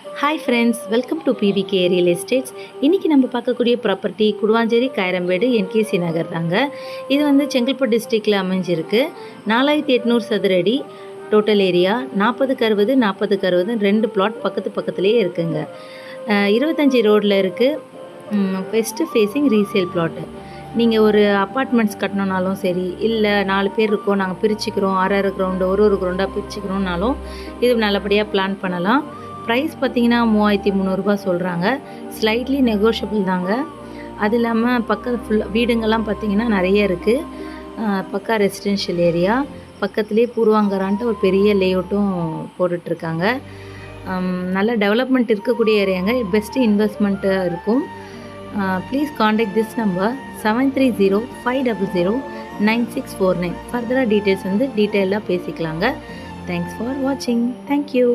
Hi friends, welcome to PVK real estates. இன்றைக்கி நம்ம பார்க்கக்கூடிய ப்ராப்பர்ட்டி குடுவாஞ்சேரி காயரம்பேடு என்கேசி நகர் தாங்க. இது வந்து செங்கல்பட்டு டிஸ்ட்ரிக்டில் அமைஞ்சிருக்கு. 4800 சதுர அடி டோட்டல் ஏரியா. 40க்கு 60 40க்கு 60 2 பிளாட் பக்கத்துலேயே இருக்குங்க. 25 ரோடில் இருக்குது. West facing resale plot. நீங்கள் ஒரு அப்பார்ட்மெண்ட்ஸ் கட்டணுன்னாலும் சரி, இல்லை 4 பேர் இருக்கோம், நாங்கள் பிரிச்சுக்கிறோம், 6 கிரவுண்டு ஒரு கிரவுண்டாக பிரிச்சுக்கிறோம்னாலும் இது நல்லபடியாக பிளான் பண்ணலாம். ப்ரைஸ் பார்த்திங்கன்னா 3300 சொல்கிறாங்க. ஸ்லைட்லி நெகோஷியபிள் தாங்க. அது இல்லாமல் ஃபுல்லாக வீடுங்கள்லாம் பார்த்திங்கன்னா நிறைய இருக்குது. பக்கா ரெசிடென்ஷியல் ஏரியா. பக்கத்துலேயே பூர்வாங்கரான்ட்டு ஒரு பெரிய லேஅவுட்டும் போட்டுட்ருக்காங்க. நல்ல டெவலப்மெண்ட் இருக்கக்கூடிய ஏரியாங்க. பெஸ்ட்டு இன்வெஸ்ட்மெண்ட்டாக இருக்கும். Please contact this number 7305009649. ஃபர்தராக டீட்டெயில்ஸ் வந்து டீட்டெயிலாக பேசிக்கலாங்க. தேங்க்ஸ் ஃபார் வாட்சிங். தேங்க்யூ.